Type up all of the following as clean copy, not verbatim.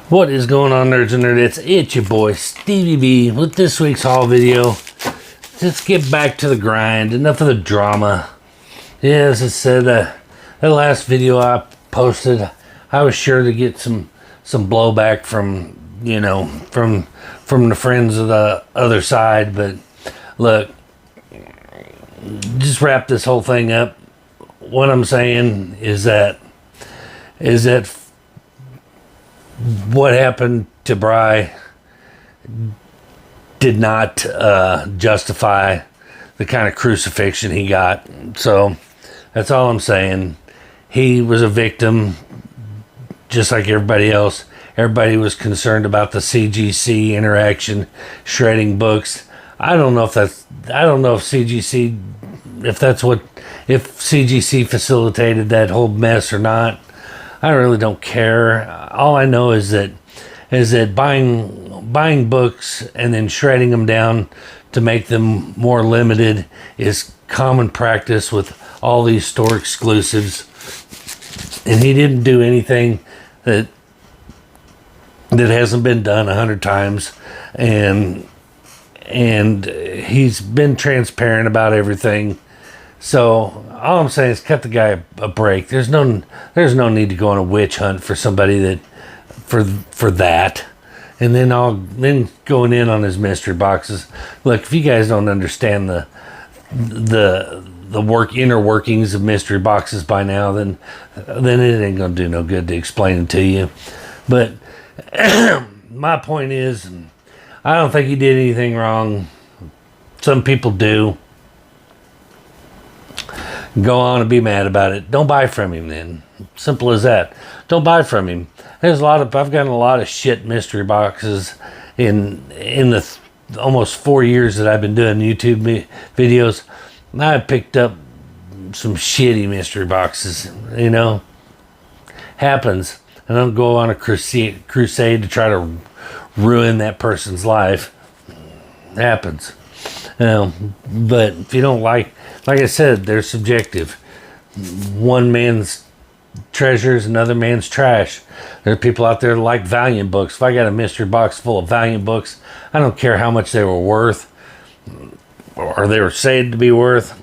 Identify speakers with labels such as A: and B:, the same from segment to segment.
A: What is going on, nerds and nerdettes? It's your boy Stevie B with this week's haul video. Let's get back to the grind. Enough of the drama. Yeah, as I said, that last video I posted, I was sure to get some blowback from from the friends of the other side. But look, just wrap this whole thing up. What I'm saying is that what happened to Bry did not justify the kind of crucifixion he got. So that's all I'm saying. He was a victim, just like everybody else. Everybody was concerned about the CGC interaction, shredding books. I don't know if CGC facilitated that whole mess or not. I really don't care. All I know is that buying books and then shredding them down to make them more limited is common practice with all these store exclusives. And he didn't do anything that hasn't been done 100 times, and he's been transparent about everything. So all I'm saying is cut the guy a break. There's no need to go on a witch hunt for somebody for that. And then going in on his mystery boxes. Look, if you guys don't understand the inner workings of mystery boxes by now, then it ain't gonna do no good to explain it to you. But my point is, I don't think he did anything wrong. Some people do. Go on and be mad about it. Don't buy from him then. Simple as that. Don't buy from him. I've gotten a lot of shit mystery boxes in the almost 4 years that I've been doing YouTube videos. I picked up some shitty mystery boxes, Happens. I don't go on a crusade to try to ruin that person's life. Happens. But if you don't like I said, they're subjective. One man's treasure is another man's trash. There are people out there that like Valiant books. If I got a mystery box full of Valiant books, I don't care how much they were worth or they were said to be worth,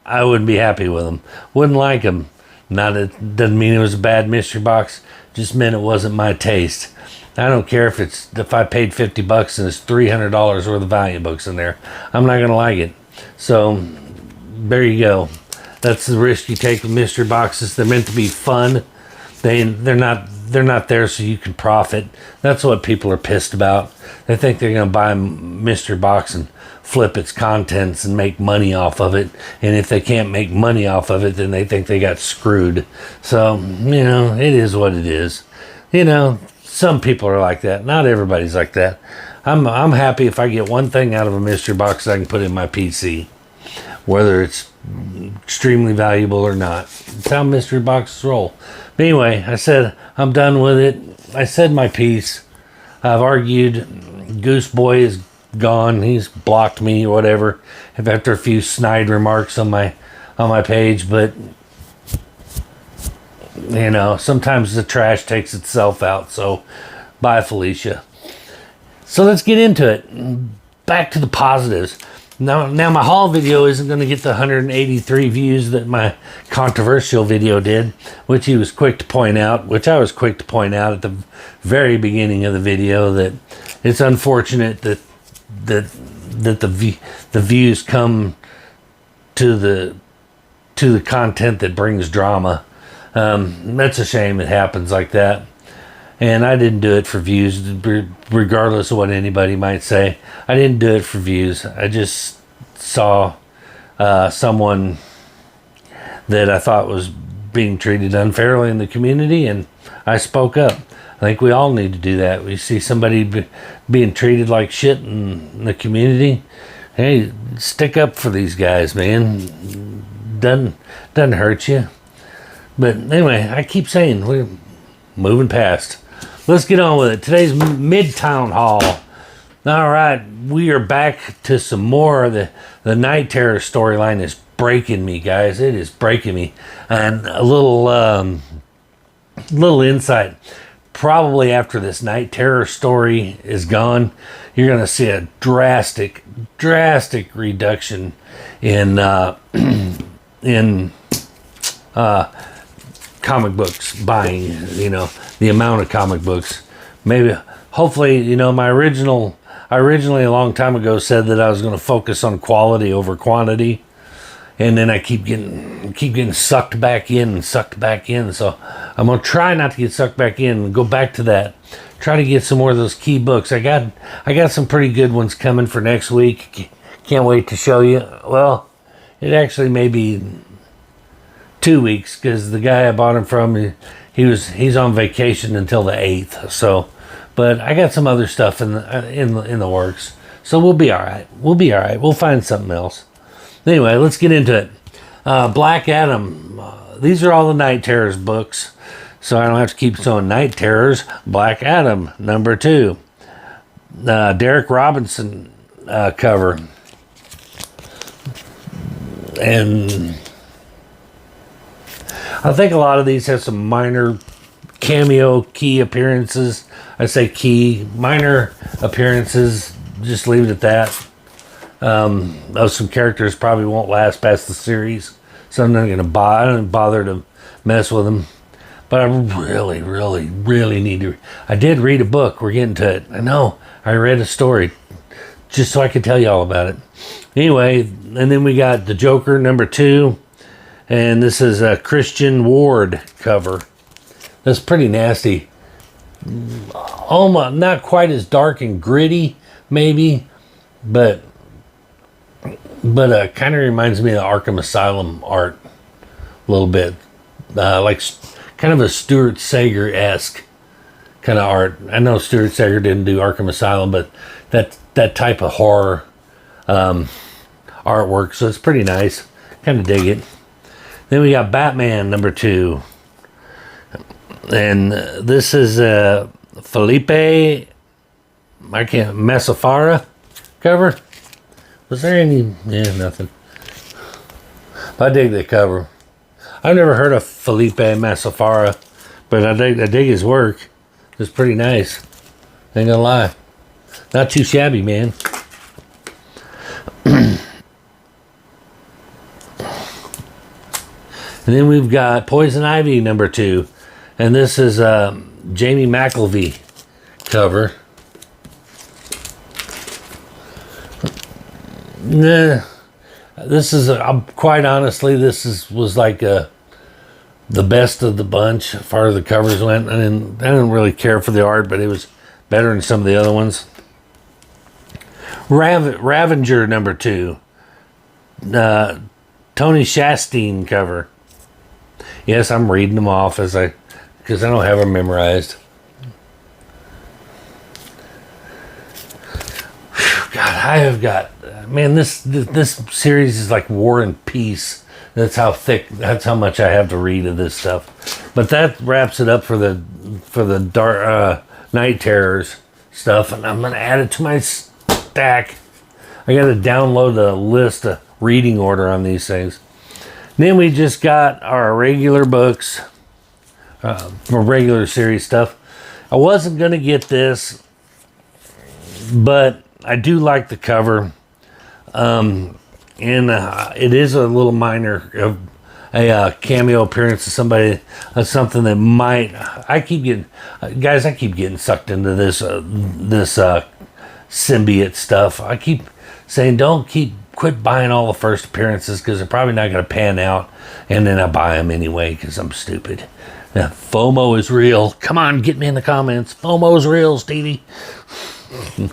A: I wouldn't be happy with them. Wouldn't like them. It doesn't mean it was a bad mystery box. Just meant it wasn't my taste. I don't care if I paid $50 and there's $300 worth of Valiant books in there. I'm not gonna like it. So there you go. That's the risk you take with mystery boxes. They're meant to be fun. They're not there so you can profit. That's what people are pissed about. They think they're gonna buy a mystery box and flip its contents and make money off of it. And if they can't make money off of it, then they think they got screwed. So, it is what it is. Some people are like that. Not everybody's like that. I'm happy if I get one thing out of a mystery box I can put in my PC, whether it's extremely valuable or not. It's how mystery boxes roll. But anyway, I said I'm done with it. I said my piece. I've argued. Goose Boy is gone. He's blocked me or whatever. After a few snide remarks on my page, but sometimes the trash takes itself out. So bye, Felicia. So let's get into it. Back to the positives. Now my haul video isn't going to get the 183 views that my controversial video did, which I was quick to point out at the very beginning of the video, that it's unfortunate that the views come to the content that brings drama. That's a shame it happens like that. And I didn't do it for views, regardless of what anybody might say. I didn't do it for views. I just saw someone that I thought was being treated unfairly in the community, and I spoke up. I think we all need to do that. We see somebody being treated like shit in the community. Hey, stick up for these guys, man. Doesn't hurt you. But anyway, I keep saying we're moving past. Let's get on with it. Today's Midtown haul. All right, we are back to some more of the Night Terror storyline. Is breaking me, guys. It is breaking me. And a little insight. probably after this Night Terror story is gone, you're going to see a drastic reduction in in comic books buying. You know, the amount of comic books. Maybe, hopefully, you know, I originally a long time ago said that I was going to focus on quality over quantity. And then I keep getting sucked back in. So I'm gonna try not to get sucked back in and go back to that. Try to get some more of those key books. I got some pretty good ones coming for next week. Can't wait to show you. Well, it actually may be 2 weeks because the guy I bought them from, he's on vacation until the 8th. So, but I got some other stuff in the works. So we'll be all right. We'll find something else. Anyway, let's get into it. Black Adam. These are all the Night Terrors books, so I don't have to keep showing Night Terrors. Black Adam, number 2. Derek Robinson cover. And I think a lot of these have some minor cameo key appearances. I say key, minor appearances, just leave it at that. Some characters probably won't last past the series, so I'm not going to I don't bother to mess with them. But I really need to. I did read a book. We're getting to it. I know. I read a story just so I could tell you all about it. Anyway, and then we got the Joker, number 2. And this is a Christian Ward cover. That's pretty nasty. Almost not quite as dark and gritty, maybe, but kind of reminds me of Arkham Asylum art a little bit. Like kind of a Stuart Sager-esque kind of art. I know Stuart Sager didn't do Arkham Asylum, but that type of horror artwork, so it's pretty nice. Kind of dig it. Then we got Batman, number 2. And this is Felipe Massafara cover. Was there any? Yeah, nothing. I dig the cover. I've never heard of Felipe Massafara, but I dig his work. It's pretty nice. Ain't gonna lie. Not too shabby, man. And then we've got Poison Ivy, number 2. And this is Jamie McKelvey cover. Nah, this is quite honestly, was like the best of the bunch as far as the covers went. I didn't really care for the art, but it was better than some of the other ones. Ravager, number 2. Tony Chastain cover. Yes, I'm reading them off because I don't have them memorized. God, I have got, man, this series is like War and Peace. That's how much I have to read of this stuff. But that wraps it up for the dark Night Terrors stuff, and I'm gonna add it to my stack. I gotta download a list of reading order on these things. Then we just got our regular books, for regular series stuff. I wasn't gonna get this, but I do like the cover, and it is a little minor, a cameo appearance of somebody, something that might. I keep getting sucked into this symbiote stuff. I keep saying quit buying all the first appearances because they're probably not going to pan out, and then I buy them anyway because I'm stupid. Now, FOMO is real. Come on, get me in the comments. FOMO is real, Stevie. I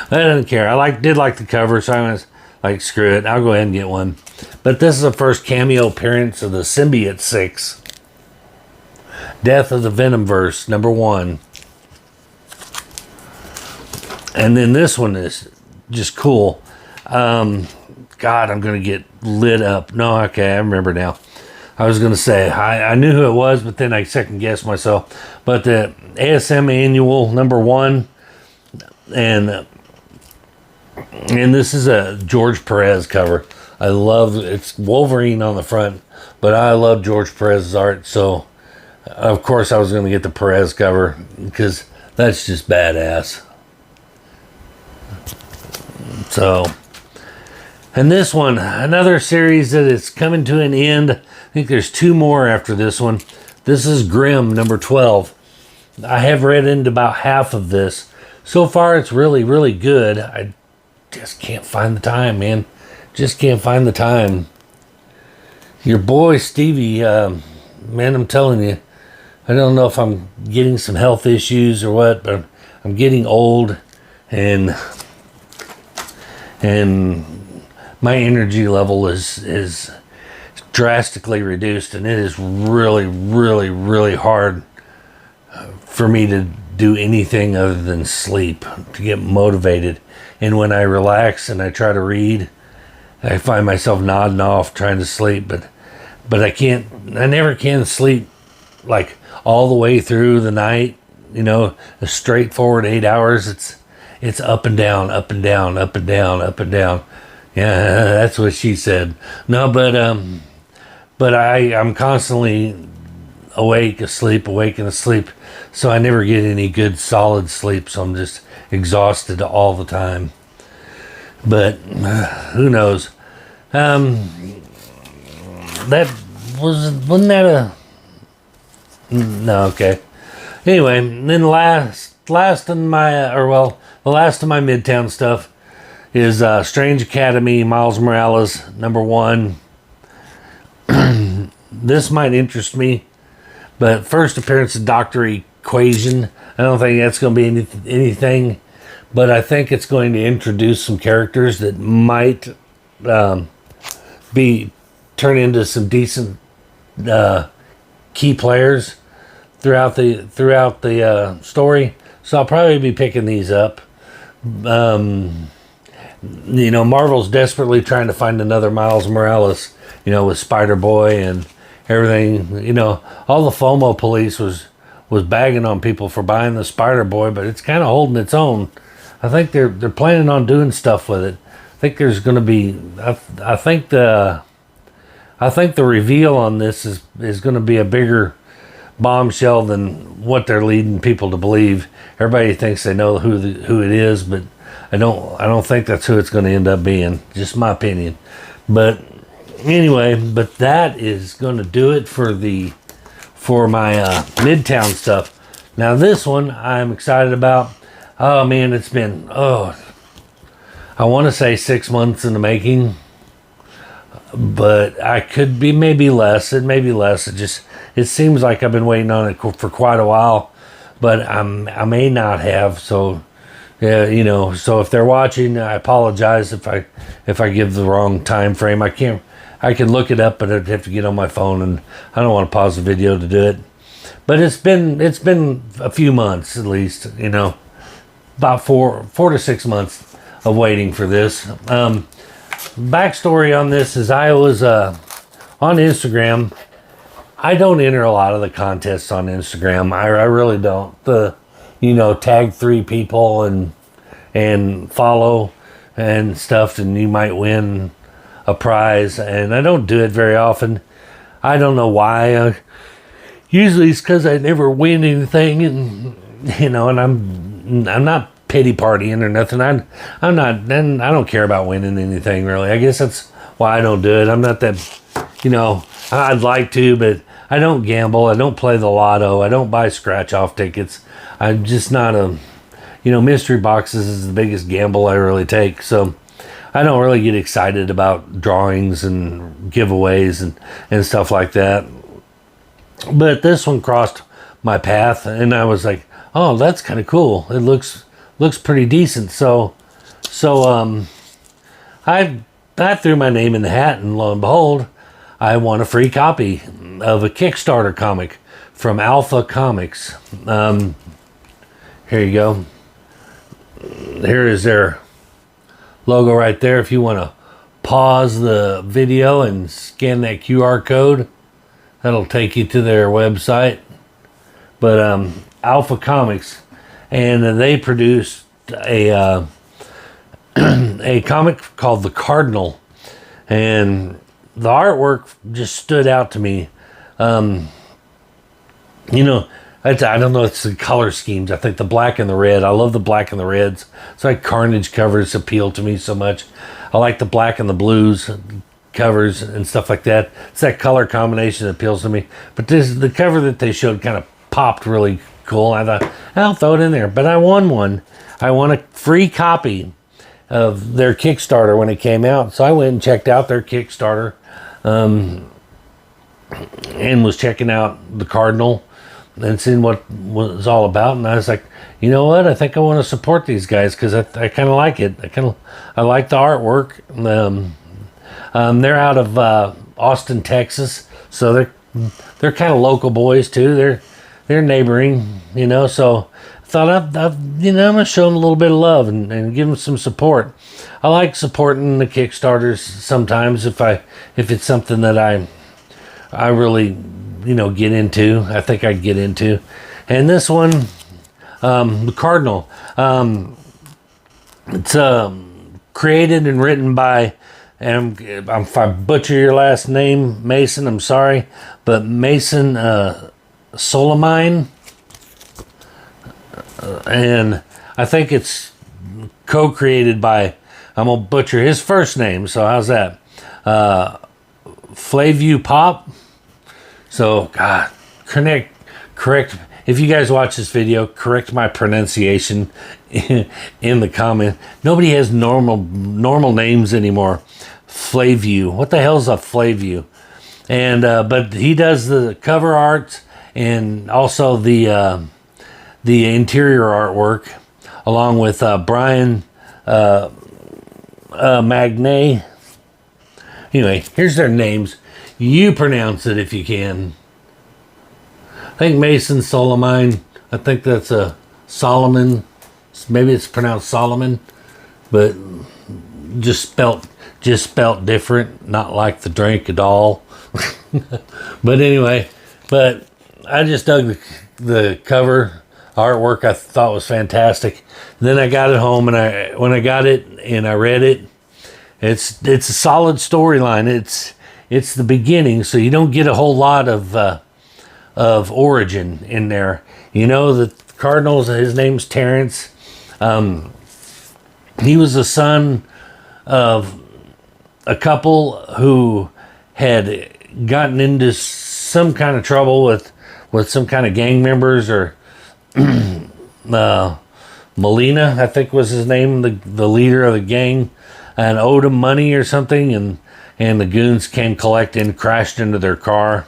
A: didn't care. I did like the cover, so I was like, screw it. I'll go ahead and get one. But this is the first cameo appearance of the Symbiote 6. Death of the Venomverse, number 1. And then this one is just cool. God, I'm going to get lit up. No, okay, I remember now. I was going to say, I knew who it was, but then I second-guessed myself. But the ASM Annual, number 1. And this is a George Perez cover. It's Wolverine on the front, but I love George Perez's art, so Of course, I was going to get the Perez cover because that's just badass. So, and this one, another series that is coming to an end. I think there's 2 more after this one. This is Grimm, number 12. I have read into about half of this. So far, it's really, really good. I just can't find the time, man. Just can't find the time. Your boy, Stevie, man, I'm telling you, I don't know if I'm getting some health issues or what, but I'm getting old, and my energy level is drastically reduced, and it is really, really, really hard for me to do anything other than sleep, to get motivated. And when I relax and I try to read, I find myself nodding off trying to sleep, but I never can sleep like all the way through the night, a straightforward 8 hours. It's up and down, up and down, up and down, up and down. Yeah, that's what she said. No, but I'm constantly awake, asleep, awake and asleep. So I never get any good solid sleep. So I'm just exhausted all the time. But who knows? Wasn't that a... No, okay. Anyway, then the last of my Midtown stuff is Strange Academy, Miles Morales, number 1. This might interest me, but first appearance of Dr. Equation. I don't think that's going to be anything, but I think it's going to introduce some characters that might turn into some decent key players throughout the story. So I'll probably be picking these up. Marvel's desperately trying to find another Miles Morales, with Spider-Boy and everything. All the FOMO police was bagging on people for buying the Spider-Boy, but it's kind of holding its own. I think they're planning on doing stuff with it. I think there's going to be, I think the reveal on this is going to be a bigger bombshell than what they're leading people to believe. Everybody thinks they know who it is, but I don't think that's who it's going to end up being. Just my opinion. But anyway, that is going to do it for my Midtown stuff. Now this one I'm excited about. Oh man, it's been I want to say 6 months in the making, but I could be maybe less. It may be less. It seems like I've been waiting on it for quite a while, but I may not have. So yeah, so if they're watching, I apologize if I give the wrong time frame. I can look it up, but I'd have to get on my phone, and I don't want to pause the video to do it. But it's been a few months at least, about 4 to 6 months of waiting for this. Backstory on this is I was on Instagram. I don't enter a lot of the contests on Instagram. I really don't. Tag 3 people and follow and stuff, and you might win a prize. And I don't do it very often. I don't know why. Usually it's because I never win anything, and and I'm not pity partying or nothing. I don't care about winning anything really. I guess that's why I don't do it. I'm not that, I'd like to, but I don't gamble. I don't play the lotto. I don't buy scratch off tickets. I'm just not mystery boxes is the biggest gamble I really take. So I don't really get excited about drawings and giveaways and stuff like that. But this one crossed my path, and I was like, oh, that's kind of cool. It looks pretty decent. So I threw my name in the hat, and lo and behold, I won a free copy of a Kickstarter comic from Aplha Comics. Here you go. Here is their logo right there. If you want to pause the video and scan that QR code, that'll take you to their website. But Aplha Comics, and they produced a comic called The Cardinal, and the artwork just stood out to me. you know, I don't know, it's the color schemes. I think the black and the red. I love the black and the reds. It's like Carnage covers appeal to me so much. I like the black and the blues covers and stuff like that. It's that color combination that appeals to me. But the cover that they showed kind of popped really cool. I thought, I'll throw it in there. But I won one. I won a free copy of their Kickstarter when it came out. So I went and checked out their Kickstarter and was checking out the Cardinal and seeing what it was all about. And I was like, you know what? I think I want to support these guys because I kind of like it. I like the artwork. They're out of Austin, Texas, so they're kind of local boys too. They're neighboring, you know. So I thought I'm gonna show them a little bit of love and give them some support. I like supporting the Kickstarters sometimes if it's something that I really get into. I think I'd get into. And this one, the Cardinal, it's created and written by, and if I butcher your last name, Mason, I'm sorry, but Mason Solimine, and I think it's co-created by, I'm gonna butcher his first name, so how's that? Flavio Pop. So, God, correct. If you guys watch this video, correct my pronunciation in the comment. Nobody has normal names anymore. Flavio. What the hell's a Flavio? And but he does the cover art and also the interior artwork, along with Brian Magnay. Anyway, here's their names. You pronounce it if you can. I think Mason Solimine. I think that's a Solomon. Maybe it's pronounced Solomon, but just spelt different. Not like the drink at all. But anyway, I just dug the cover artwork. I thought was fantastic. Then I got it home, and when I got it and I read it, it's a solid storyline. It's the beginning, so you don't get a whole lot of origin in there. You know, the Cardinals, his name's Terrence. He was the son of a couple who had gotten into some kind of trouble with some kind of gang members, or Molina, I think was his name, the leader of the gang, and owed him money or something, and the goons came collecting, crashed into their car,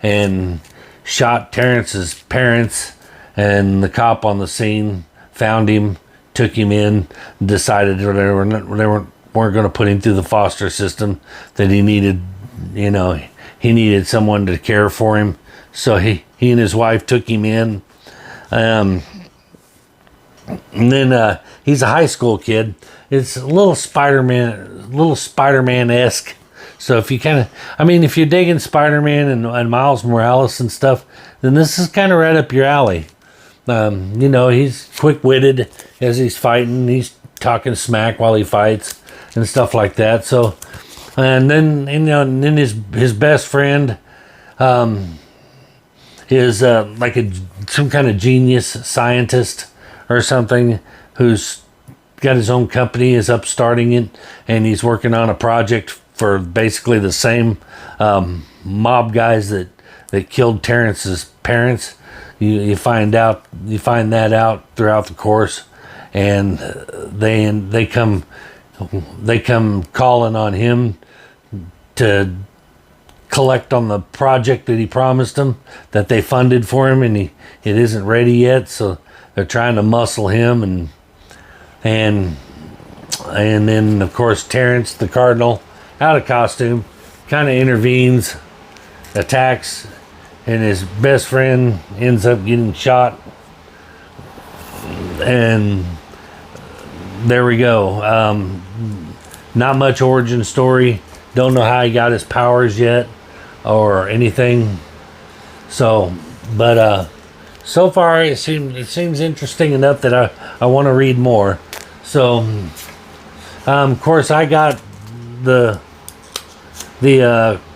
A: and shot Terrence's parents. And the cop on the scene found him, took him in, decided they weren't going to put him through the foster system, that he needed someone to care for him. So he and his wife took him in. And then he's a high school kid. It's a little Spider-Man-esque. So if you're digging Spider-Man and Miles Morales and stuff, then this is kind of right up your alley. He's quick-witted as he's fighting. He's talking smack while he fights and stuff like that. So, and then his best friend is like some kind of genius scientist or something, who's got his own company, is upstarting it, and he's working on a project for basically the same mob guys that killed Terrence's parents. You find that out throughout the course, and they come calling on him to collect on the project that he promised them, that they funded for him, and it isn't ready yet. So they're trying to muscle him, and then of course Terrence the Cardinal, out of costume, kind of intervenes, attacks, and his best friend ends up getting shot. And there we go. Not much origin story. Don't know how he got his powers yet or anything. So, but so far it seems interesting enough that I want to read more. So, of course, I got the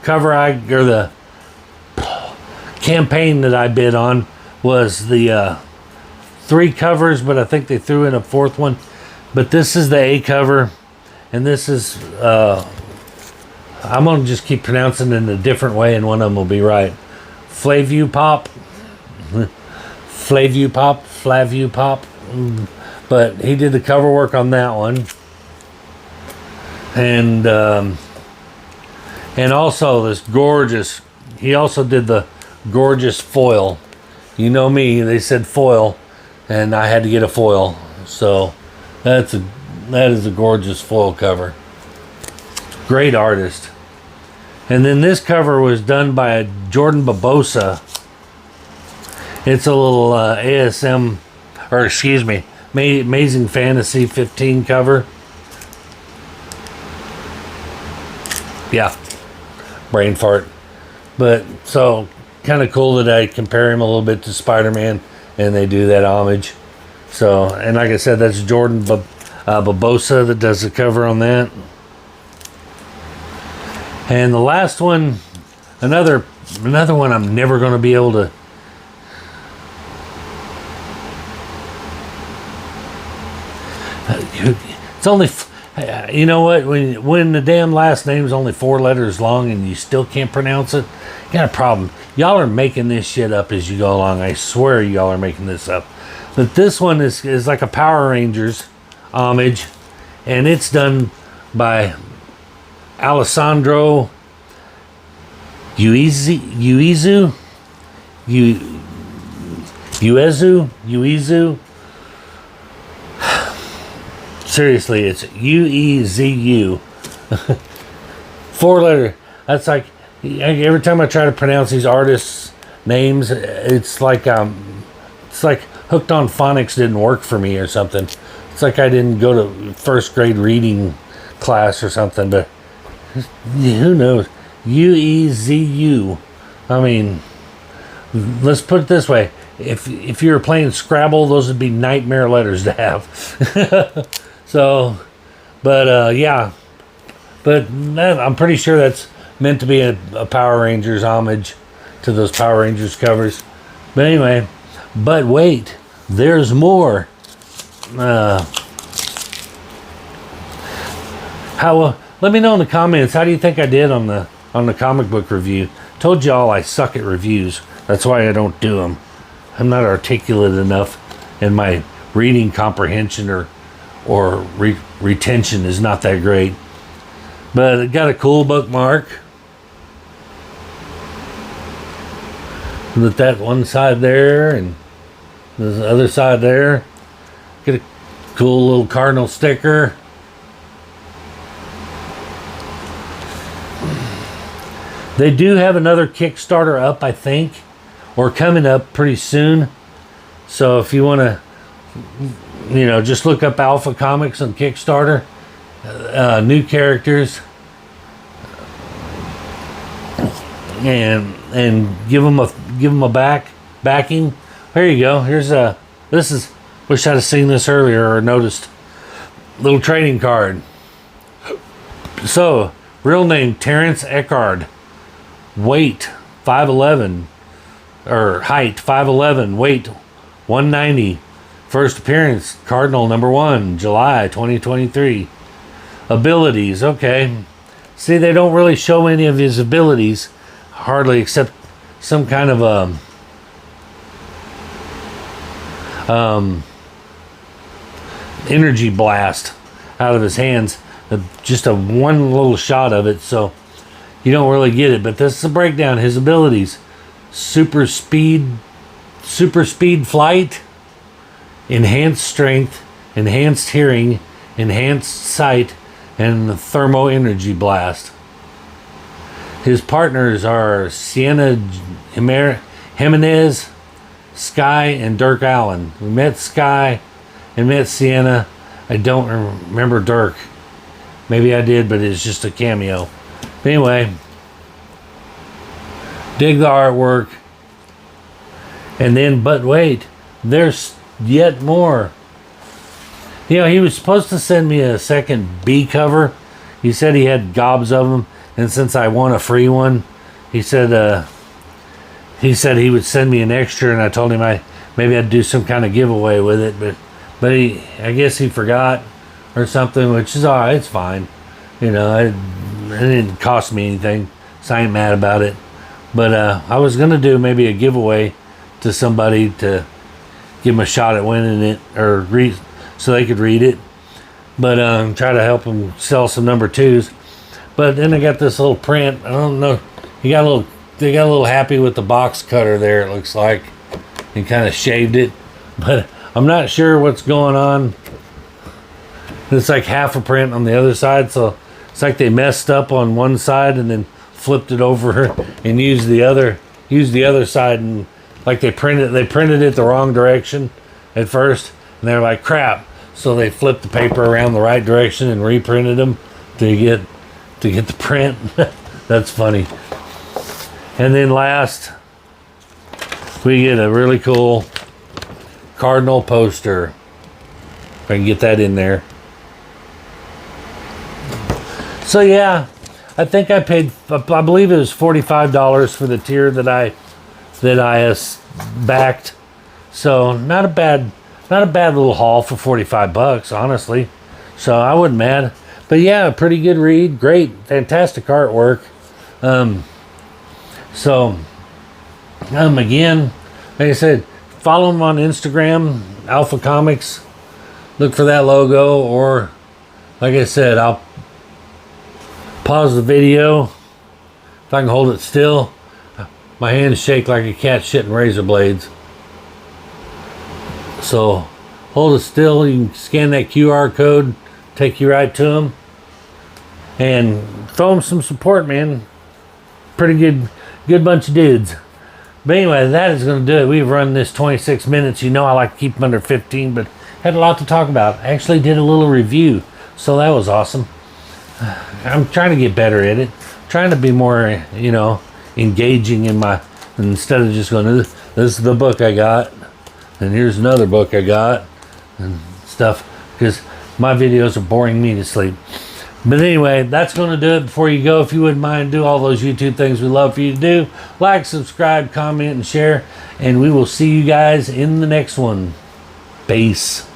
A: cover, or the campaign that I bid on was the 3 covers, but I think they threw in a 4th one. But this is the A cover, and this is I'm gonna just keep pronouncing it in a different way, and one of them will be right. Flavu Pop. But he did the cover work on that one, and also this gorgeous. He also did the gorgeous foil. You know me, they said foil, and I had to get a foil. So that is a gorgeous foil cover. Great artist. And then this cover was done by Jordan Barbosa. It's a little ASM, or excuse me, Amazing Fantasy 15 cover. Yeah, brain fart. But so kind of cool that I compare him a little bit to Spider-Man, and they do that homage. So, and like I said, that's Jordan Barbosa that does the cover on that. And the last one, another one I'm never going to be able to. It's only, you know what? When the damn last name's only 4 letters long and you still can't pronounce it, you got a problem. Y'all are making this shit up as you go along. I swear y'all are making this up. But this one is like a Power Rangers homage, and it's done by Alessandro Uezu. Seriously, it's Uezu. 4 letter. That's like every time I try to pronounce these artists' names, it's like Hooked on Phonics didn't work for me or something. It's like I didn't go to 1st grade reading class or something, but who knows? Uezu. I mean, let's put it this way. If you were playing Scrabble, those would be nightmare letters to have. So, but yeah. But I'm pretty sure that's meant to be a Power Rangers homage to those Power Rangers covers. But anyway, but wait, there's more. Let me know in the comments, how do you think I did on the comic book review? Told y'all I suck at reviews. That's why I don't do them. I'm not articulate enough, and my reading comprehension or retention is not that great. But it got a cool bookmark. With that one side there and the other side there. Get a cool little cardinal sticker. They do have another Kickstarter up, I think, or coming up pretty soon. So if you want to, just look up Aplha Comics on Kickstarter. New characters, and give them a backing. There you go. Here's wish I'd have seen this earlier or noticed. Little trading card. So, real name Terrence Eckard. Weight 5'11", or height 5'11", weight 190. First appearance, Cardinal #1, July 2023. Abilities, okay. See, they don't really show any of his abilities, hardly, except some kind of energy blast out of his hands. Just one little shot of it, so you don't really get it. But this is a breakdown. His abilities: super speed flight, enhanced strength, enhanced hearing, enhanced sight, and the thermo energy blast. His partners are Sienna Jimenez, Sky, and Dirk Allen. We met Sky and met Sienna. I don't remember Dirk. Maybe I did, but it's just a cameo. But anyway, dig the artwork. And then, but wait, there's yet more. He was supposed to send me a second B cover. He said he had gobs of them, and since I won a free one, he said he said he would send me an extra, and I told him maybe I'd do some kind of giveaway with it, but I guess he forgot or something, which is all right. It's fine, you know. It didn't cost me anything, so I ain't mad about it. But I was gonna do maybe a giveaway to somebody to give them a shot at winning it, or read so they could read it. But try to help them sell some number 2s. But then I got this little print. I don't know. They got a little happy with the box cutter there. It looks like he kind of shaved it, but I'm not sure what's going on. It's like half a print on the other side, so it's like they messed up on one side and then flipped it over and used the other side, and like they printed it the wrong direction at first, and they're like, crap. So they flipped the paper around the right direction and reprinted them to get the print. That's funny. And then last, we get a really cool Cardinal poster. If I can get that in there. So yeah, I think I paid, I believe it was $45 for the tier that I backed. So not a bad little haul for $45, honestly. So I wasn't mad. But yeah, pretty good read. Great, fantastic artwork. Again, like I said, follow them on Instagram, Aplha Comics. Look for that logo, or like I said, I'll pause the video. If I can hold it still, my hands shake like a cat shitting razor blades. So hold it still. You can scan that QR code, take you right to them, and throw them some support, man. Pretty good bunch of dudes. But anyway, that is going to do it. We've run this 26 minutes. You know I like to keep them under 15, but had a lot to talk about. I actually did a little review, so that was awesome. I'm trying to get better at it. Trying to be more, you know, engaging in my, instead of just going, this is the book I got, and here's another book I got, and stuff, because my videos are boring me to sleep. But anyway, that's going to do it. Before you go, if you wouldn't mind, do all those YouTube things we love for you to do. Like, subscribe, comment, and share. And we will see you guys in the next one. Peace.